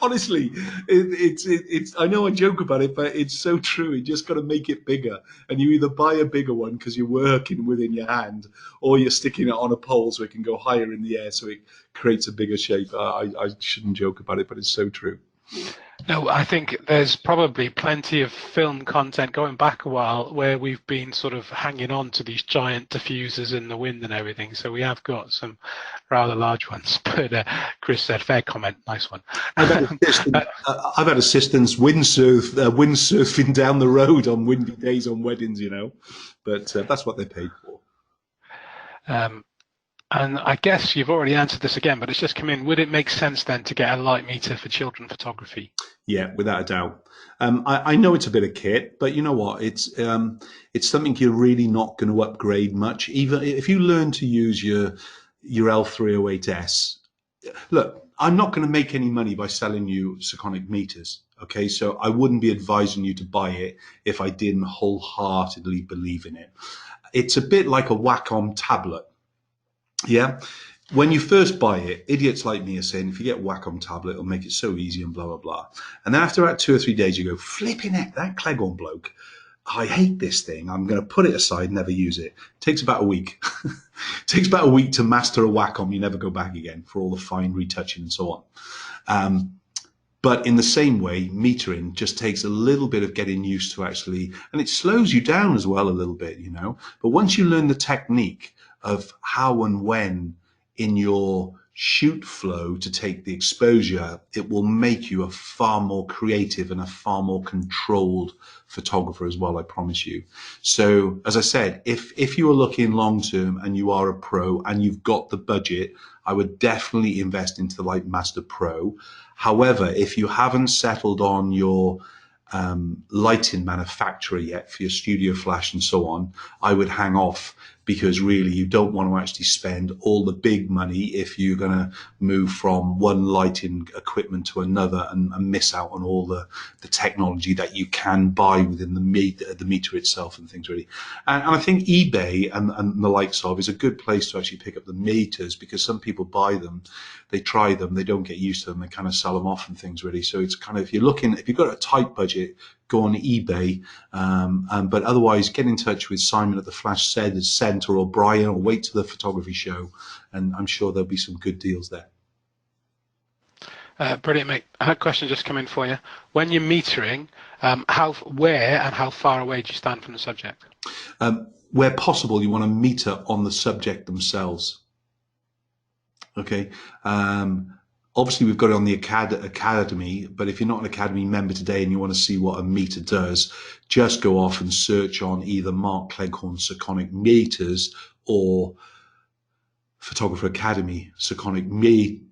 Speaker 1: Honestly, it's. I know I joke about it, but it's so true. You just got to make it bigger, and you either buy a bigger one because you're working within your hand, or you're sticking it on a pole so it can go higher in the air, so it creates a bigger shape. I shouldn't joke about it, but it's so true.
Speaker 2: No, I think there's probably plenty of film content going back a while where we've been sort of hanging on to these giant diffusers in the wind and everything. So we have got some rather large ones. But Chris said, fair comment, nice one.
Speaker 1: I've had assistants windsurfing down the road on windy days on weddings, you know. But that's what they're paid for.
Speaker 2: And I guess you've already answered this again, but it's just come in. Would it make sense then to get a light meter for children photography?
Speaker 1: Yeah, without a doubt. I know it's a bit of kit, but you know what? It's something you're really not going to upgrade much. Even if you learn to use your L308S. Look, I'm not going to make any money by selling you Sekonic meters. Okay, so I wouldn't be advising you to buy it if I didn't wholeheartedly believe in it. It's a bit like a Wacom tablet. Yeah. When you first buy it, idiots like me are saying, if you get Wacom tablet, it'll make it so easy and blah, blah, blah. And then after about 2 or 3 days, you go, flipping heck, that Cleghorn bloke, I hate this thing. I'm going to put it aside, never use it. It takes about a week. It takes about a week to master a Wacom. You never go back again for all the fine retouching and so on. But in the same way, metering just takes a little bit of getting used to actually, and it slows you down as well a little bit, you know. But once you learn the technique of how and when in your shoot flow to take the exposure, it will make you a far more creative and a far more controlled photographer as well, I promise you. So as I said, if you are looking long term and you are a pro and you've got the budget, I would definitely invest into the Lightmaster Pro. However, if you haven't settled on your lighting manufacturer yet for your studio flash and so on, I would hang off, because really you don't want to actually spend all the big money if you're going to move from one lighting equipment to another and miss out on all the technology that you can buy within the meter itself and things really. And I think eBay and the likes of is a good place to actually pick up the meters, because some people buy them, they try them, they don't get used to them, they kind of sell them off and things really. So it's kind of, if you've got a tight budget, go on eBay, but otherwise get in touch with Simon at the Flash Centre or Brian, or wait to the photography show, and I'm sure there'll be some good deals there.
Speaker 2: Brilliant, mate. I had a question just come in for you. When you're metering, where and how far away do you stand from the subject?
Speaker 1: Where possible, you want to meter on the subject themselves. Okay. Obviously, we've got it on the Academy, but if you're not an Academy member today and you want to see what a meter does, just go off and search on either Mark Cleghorn Sekonic meters or Photographer Academy Sekonic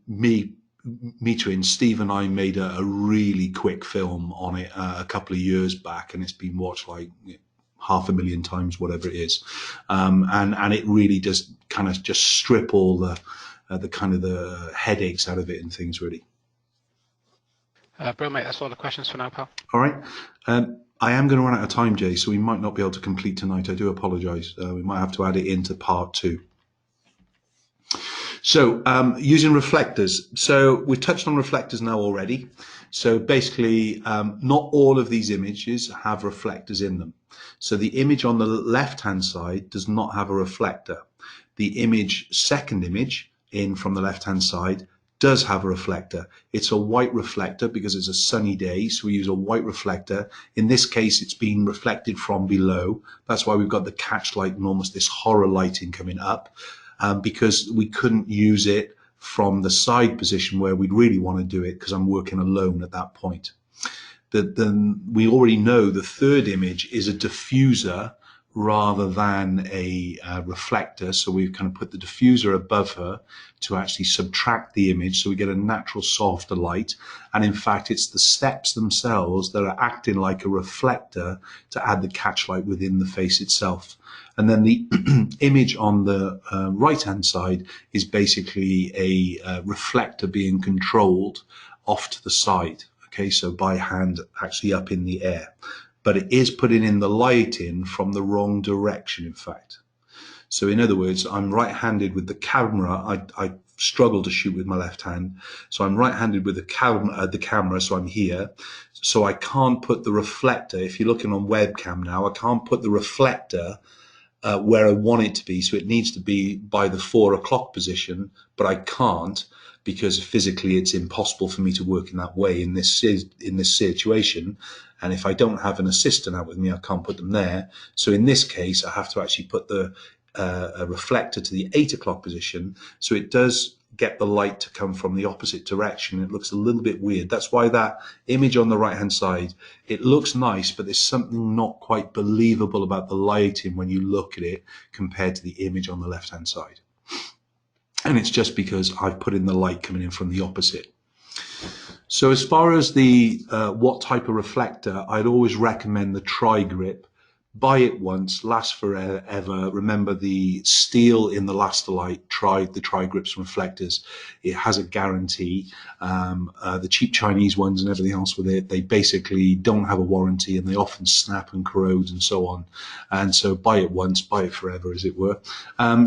Speaker 1: metering. Steve and I made a really quick film on it a couple of years back, and it's been watched like 500,000 times, whatever it is. And it really does kind of just strip all the kind of the headaches out of it and things really.
Speaker 2: Bro, mate, that's all the questions for now, pal.
Speaker 1: All right. I am going to run out of time, Jay, so we might not be able to complete tonight. I do apologize. We might have to add it into part 2. So using reflectors. So we've touched on reflectors now already. So basically, not all of these images have reflectors in them. So the image on the left-hand side does not have a reflector. The second image in from the left-hand side does have a reflector. It's a white reflector because it's a sunny day, so we use a white reflector. In this case, it's being reflected from below. That's why we've got the catch light and almost this horror lighting coming up, because we couldn't use it from the side position where we'd really want to do it, because I'm working alone at that point. Then we already know the third image is a diffuser rather than a reflector. So we've kind of put the diffuser above her to actually subtract the image, so we get a natural softer light. And in fact, it's the steps themselves that are acting like a reflector to add the catch light within the face itself. And then the image on the right-hand side is basically a reflector being controlled off to the side. Okay, so by hand, actually up in the air. But it is putting in the light in from the wrong direction, in fact. So in other words, I'm right-handed with the camera. I struggle to shoot with my left hand. So I'm right-handed with the camera, so I'm here. So I can't put the reflector, if you're looking on webcam now, I can't put the reflector where I want it to be. So it needs to be by the 4 o'clock position, but I can't, because physically it's impossible for me to work in that way in this situation. And if I don't have an assistant out with me, I can't put them there. So in this case, I have to actually put the a reflector to the 8 o'clock position. So it does get the light to come from the opposite direction. It looks a little bit weird. That's why that image on the right-hand side, it looks nice, but there's something not quite believable about the lighting when you look at it compared to the image on the left-hand side. And it's just because I've put in the light coming in from the opposite. So as far as the what type of reflector, I'd always recommend the tri-grip, Buy it once, lasts forever. Remember the steel in the Lastalite, the tri-grips reflectors. It has a guarantee. The cheap Chinese ones and everything else with it, they basically don't have a warranty and they often snap and corrode and so on. And so buy it once, buy it forever, as it were.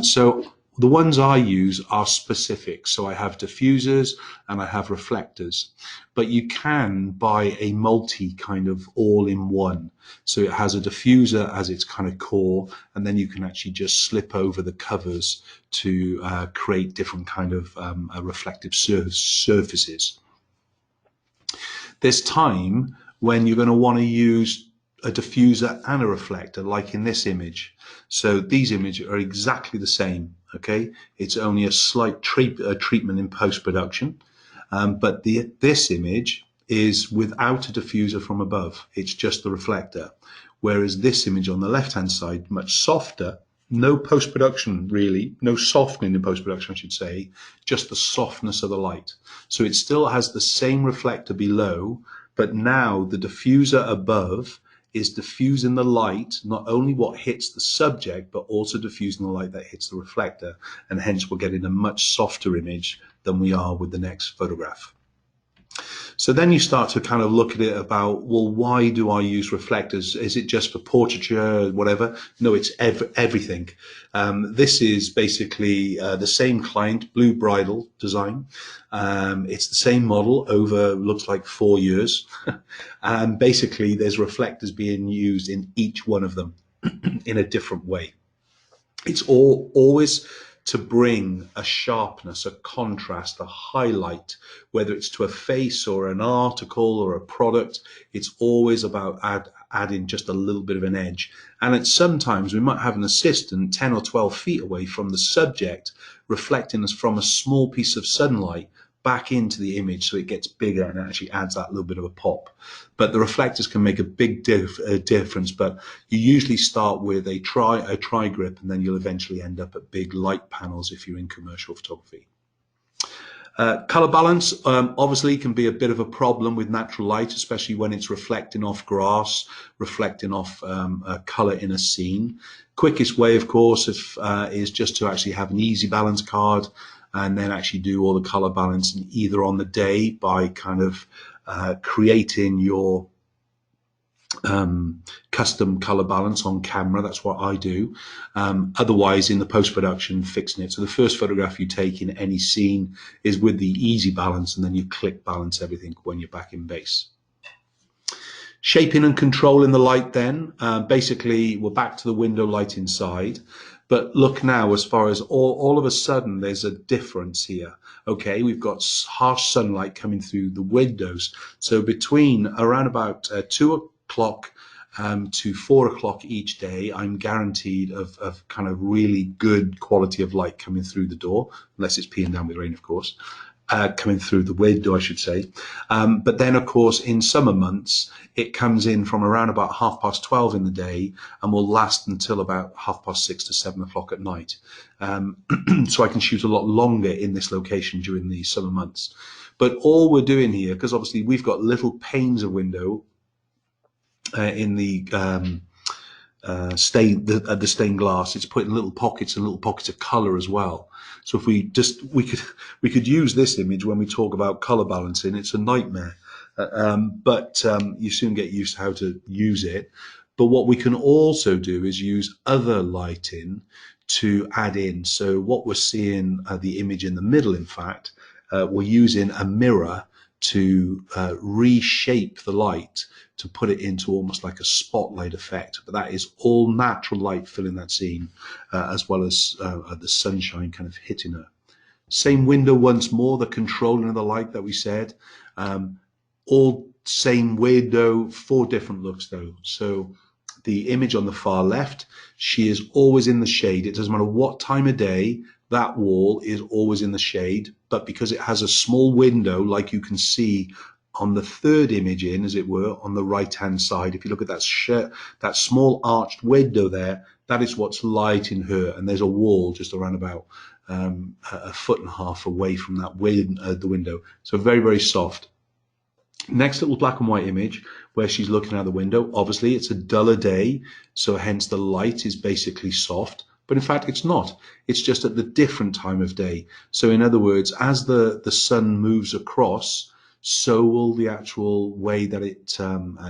Speaker 1: So the ones I use are specific. So I have diffusers and I have reflectors, but you can buy a multi kind of all-in-one. So it has a diffuser as its kind of core, and then you can actually just slip over the covers to create different kind of reflective surfaces. There's time when you're going to want to use a diffuser and a reflector, like in this image. So these images are exactly the same, okay? It's only a slight treatment in post-production, but this image is without a diffuser from above. It's just the reflector. Whereas this image on the left-hand side, much softer, no post-production really, no softening in post-production, I should say, just the softness of the light. So it still has the same reflector below, but now the diffuser above is diffusing the light, not only what hits the subject, but also diffusing the light that hits the reflector. And hence we're getting a much softer image than we are with the next photograph. So then you start to kind of look at it about, well, why do I use reflectors? Is it just for portraiture, whatever? No, it's everything. This is basically the same client, Blue Bridal design. It's the same model over, looks like 4 years. And basically there's reflectors being used in each one of them in a different way. It's always to bring a sharpness, a contrast, a highlight, whether it's to a face or an article or a product. It's always about adding just a little bit of an edge. And sometimes we might have an assistant 10 or 12 feet away from the subject, reflecting us from a small piece of sunlight back into the image, so it gets bigger and actually adds that little bit of a pop. But the reflectors can make a big difference, but you usually start with a tri grip, and then you'll eventually end up at big light panels if you're in commercial photography. Color balance obviously can be a bit of a problem with natural light, especially when it's reflecting off grass, reflecting off a color in a scene. Quickest way, of course, is just to actually have an easy balance card and then actually do all the color balancing either on the day by kind of creating your custom color balance on camera. That's what I do. Otherwise, in the post-production, fixing it. So the first photograph you take in any scene is with the easy balance, and then you click balance everything when you're back in base. Shaping and controlling the light then. Basically, we're back to the window light inside. But look now, as far as all of a sudden, there's a difference here. Okay, we've got harsh sunlight coming through the windows. So between around about 2 o'clock to 4 o'clock each day, I'm guaranteed of kind of really good quality of light coming through the door, unless it's peeing down with rain, of course. Coming through the window, I should say. But then, of course, in summer months, it comes in from around about 12:30 in the day and will last until about 6:30 to 7 o'clock at night. So I can shoot a lot longer in this location during the summer months. But all we're doing here, because obviously we've got little panes of window in the stained glass, it's put in little pockets and little pockets of color as well. So if we could use this image when we talk about color balancing. It's a nightmare, but you soon get used to how to use it. But what we can also do is use other lighting to add in. So what we're seeing, the image in the middle, in fact, we're using a mirror to reshape the light to put it into almost like a spotlight effect. But that is all natural light filling that scene, as well as the sunshine kind of hitting her. Same window once more, the controlling of the light that we said. All same window, 4 different looks though. So the image on the far left, she is always in the shade. It doesn't matter what time of day, that wall is always in the shade. But because it has a small window, like you can see on the third image in, as it were, on the right-hand side, if you look at that small arched window there, that is what's lighting her. And there's a wall just around about 1.5 feet away from that the window. So very, very soft. Next little black and white image where she's looking out the window. Obviously, it's a duller day, so hence the light is basically soft. But in fact, it's not. It's just at the different time of day. So in other words, as the sun moves across, so will the actual way that it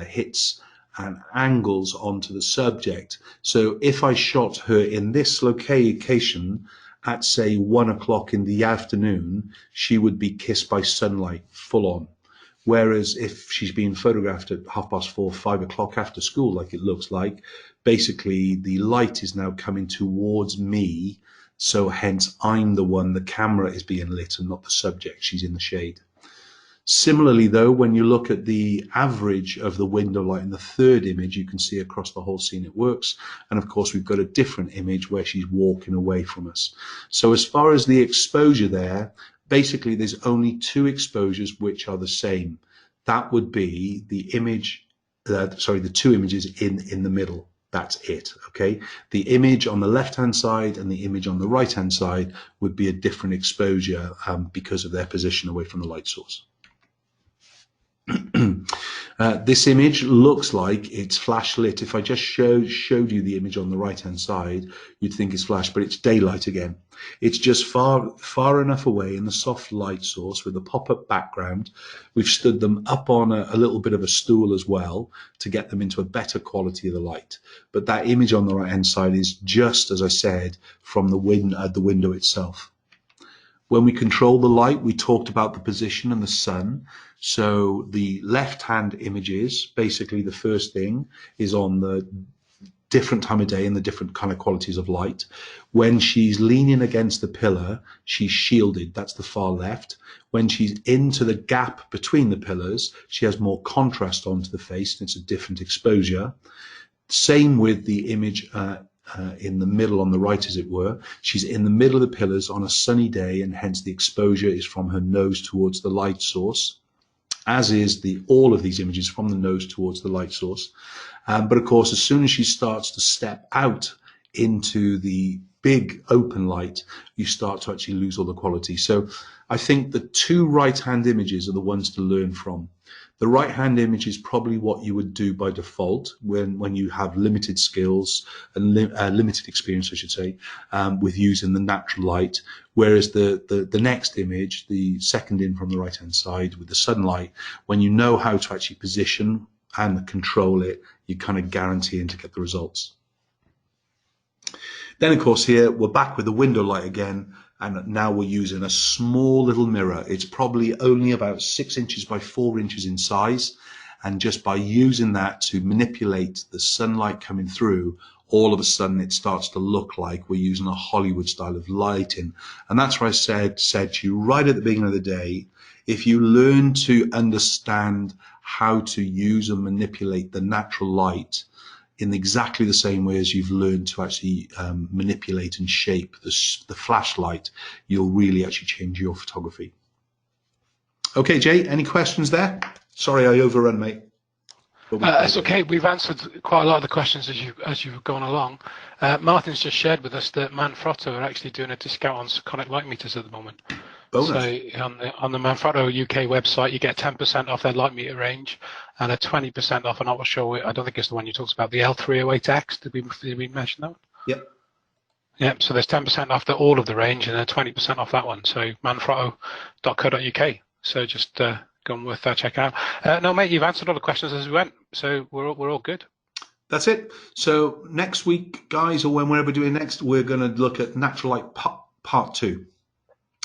Speaker 1: hits and angles onto the subject. So if I shot her in this location at, say, 1 o'clock in the afternoon, she would be kissed by sunlight full on. Whereas if she's being photographed at 4:30, 5 o'clock after school, like it looks like, basically the light is now coming towards me. So hence I'm the one, the camera is being lit and not the subject. She's in the shade. Similarly, though, when you look at the average of the window light in the third image, you can see across the whole scene it works. And of course, we've got a different image where she's walking away from us. So as far as the exposure there, basically there's only two exposures which are the same. That would be the image, the two images in the middle. That's it, okay? The image on the left-hand side and the image on the right-hand side would be a different exposure because of their position away from the light source. This image looks like it's flash lit. If I just showed you the image on the right hand side, you'd think it's flash, but it's daylight again. It's just far enough away in the soft light source with a pop-up background. We've stood them up on a little bit of a stool as well to get them into a better quality of the light. But that image on the right hand side is just, as I said, from the window itself. When we control the light, we talked about the position and the sun. So the left-hand images, basically the first thing is on the different time of day and the different kind of qualities of light. When she's leaning against the pillar, she's shielded. That's the far left. When she's into the gap between the pillars, she has more contrast onto the face, and it's a different exposure. Same with the image in the middle on the right, as it were. She's in the middle of the pillars on a sunny day, and hence the exposure is from her nose towards the light source, as is all of these images from the nose towards the light source. But of course, as soon as she starts to step out into the big open light, you start to actually lose all the quality. So I think the two right-hand images are the ones to learn from. The right-hand image is probably what you would do by default when you have limited skills and limited experience, I should say, with using the natural light. Whereas the next image, the second in from the right-hand side with the sunlight, when you know how to actually position and control it, you're kind of guaranteeing to get the results. Then, of course, here we're back with the window light again. And now we're using a small little mirror. It's probably only about 6 inches by 4 inches in size. And just by using that to manipulate the sunlight coming through, all of a sudden it starts to look like we're using a Hollywood style of lighting. And that's why I said to you right at the beginning of the day, if you learn to understand how to use and manipulate the natural light in exactly the same way as you've learned to actually manipulate and shape the flashlight, you'll really actually change your photography. Okay, Jay, any questions there? Sorry, I overrun, mate.
Speaker 2: It's okay. We've answered quite a lot of the questions as you've gone along. Martin's just shared with us that Manfrotto are actually doing a discount on Conic light meters at the moment. Bonus. So on the Manfrotto UK website, you get 10% off their light meter range and a 20% off. I'm not sure. I don't think it's the one you talked about. The L308X. Did we mention that one?
Speaker 1: Yep.
Speaker 2: Yep. So there's 10% off all of the range and then 20% off that one. So manfrotto.co.uk. So just go and worth that check out. No, mate, you've answered all the questions as we went. So we're all good. That's it. So next week, guys, or whenever we're doing next, we're going to look at natural light part 2.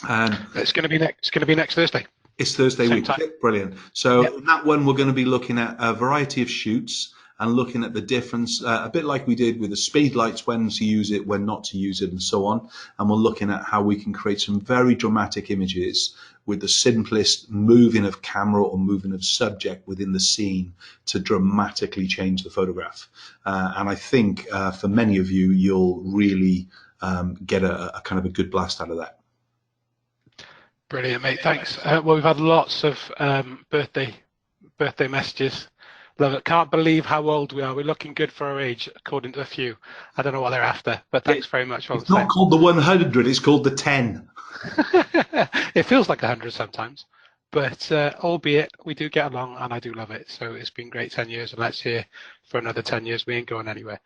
Speaker 2: And it's going to be next Thursday. It's Thursday week. Brilliant. So in that one, we're going to be looking at a variety of shoots and looking at the difference, a bit like we did with the speed lights, when to use it, when not to use it, and so on. And we're looking at how we can create some very dramatic images with the simplest moving of camera or moving of subject within the scene to dramatically change the photograph. And I think for many of you, you'll really get a kind of a good blast out of that. Brilliant, mate. Thanks. Well, we've had lots of birthday messages. Love it. Can't believe how old we are. We're looking good for our age, according to a few. I don't know what they're after, but thanks very much. It's not called the 100. It's called the 10. It feels like 100 sometimes. But albeit we do get along and I do love it. So it's been great 10 years, and let's hear for another 10 years. We ain't going anywhere.